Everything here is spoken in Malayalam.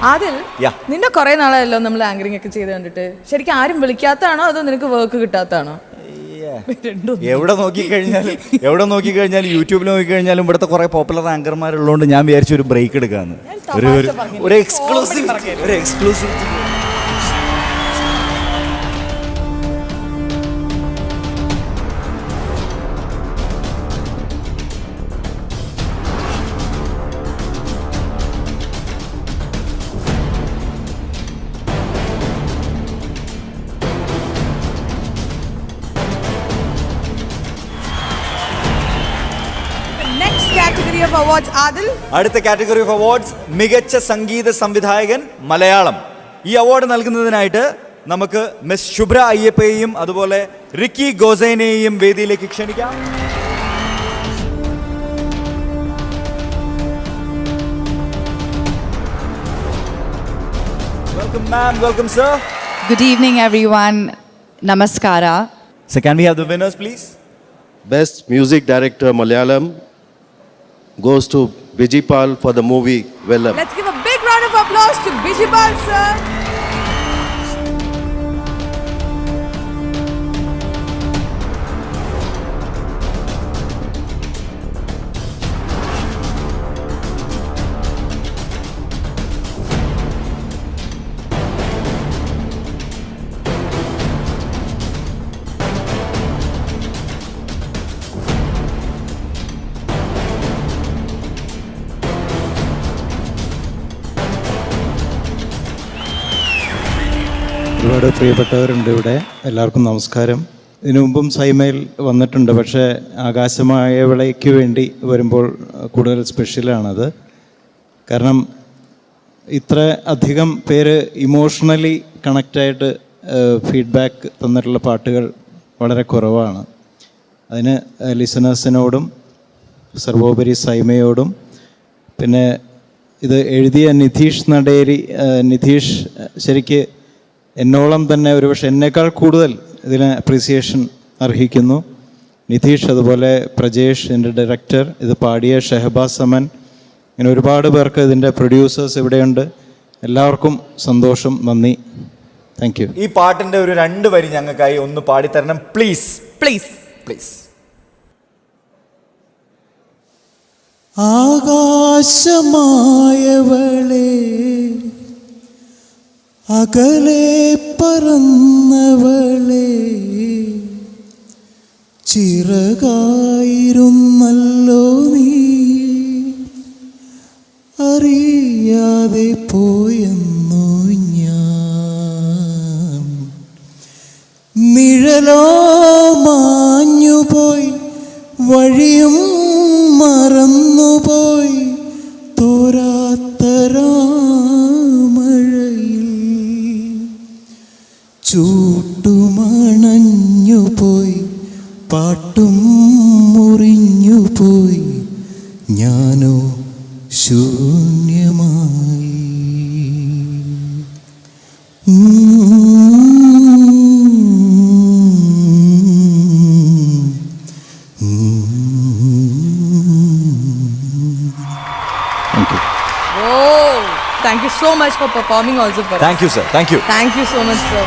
അതിൽ നിന്നെ കുറെ നാളായല്ലോ നമ്മൾ ആങ്കറിംഗ് ഒക്കെ ചെയ്ത് കണ്ടിട്ട്. ശരിക്കും ആരും വിളിക്കാത്തതാണോ അതോ നിനക്ക് വർക്ക് കിട്ടാത്തതാണോ? എവിടെ നോക്കിക്കഴിഞ്ഞാലും യൂട്യൂബിൽ നോക്കിക്കഴിഞ്ഞാലും ഇവിടുത്തെ കുറെ പോപ്പുലർ ആങ്കർമാരുള്ളതുകൊണ്ട് ഞാൻ വിചാരിച്ചു ഒരു ബ്രേക്ക് എടുക്കാന്ന്. ഒരു എക്സ്ക്ലൂസീവ് അടുത്ത കാറ്റഗറി ഓഫ് അവാർഡ്സ് മികച്ച സംഗീത സംവിധായകൻ മലയാളം. ഈ അവാർഡ് നൽകുന്നതിനായിട്ട് നമുക്ക് മിസ് ശുഭ്ര അയ്യപ്പയെയും അതുപോലെ റിക്കി ഗോസൈനെയും വേദിയിലേക്ക് ക്ഷണിക്കാം. Welcome ma'am, welcome sir. Good evening everyone. Namaskara. So can we have the winners please? Best Music Director Malayalam goes to Bijipal for the movie Vellam. Let's give a big round of applause to Bijipal sir. ഒരുപാട് പ്രിയപ്പെട്ടവരുണ്ട് ഇവിടെ. എല്ലാവർക്കും നമസ്കാരം. ഇതിനു മുമ്പും സൈമയിൽ വന്നിട്ടുണ്ട്, പക്ഷേ ആകാശമായവളയ്ക്ക് വേണ്ടി വരുമ്പോൾ കൂടുതൽ സ്പെഷ്യലാണത്. കാരണം ഇത്ര അധികം പേര് ഇമോഷണലി കണക്റ്റായിട്ട് ഫീഡ്ബാക്ക് തന്നിട്ടുള്ള പാട്ടുകൾ വളരെ കുറവാണ്. അതിന് ലിസണേഴ്സിനോടും സർവോപരി സൈമയോടും പിന്നെ ഇത് എഴുതിയ നിധീഷ് നടേരി, നിധീഷ് ശരിക്ക് എന്നോളം തന്നെ ഒരുപക്ഷെ എന്നേക്കാൾ കൂടുതൽ ഇതിന് അപ്രീസിയേഷൻ അർഹിക്കുന്നു. നിധീഷ്, അതുപോലെ പ്രജേഷ് എൻ്റെ ഡയറക്ടർ, ഇത് പാടിയ ഷെഹബാസ് അമൻ, ഇങ്ങനെ ഒരുപാട് പേർക്ക് ഇതിൻ്റെ പ്രൊഡ്യൂസേഴ്സ് ഇവിടെയുണ്ട്. എല്ലാവർക്കും സന്തോഷം, നന്ദി, താങ്ക് യു. ഈ പാട്ടിൻ്റെ ഒരു 2 വരി ഞങ്ങൾക്കായി ഒന്ന് പാടിത്തരണം പ്ലീസ്. Please please. ആകാശമായവളെ അകലെ പറന്നവളെ ചിറകായിരുന്നല്ലോ നീ, അറിയാതെ പോയെന്നു ഞാൻ. നിഴലോ മാഞ്ഞുപോയി, വഴിയും മറന്നുപോയി, തോരാത്തരാമഴയിൽ ചൂട്ടുമണഞ്ഞുപോയി, പാട്ടും മുറിഞ്ഞുപോയി, ഞാനോ ശൂന്യമായി. Thank you so much for performing also for us. Thank you sir. Thank you. Thank you so much sir.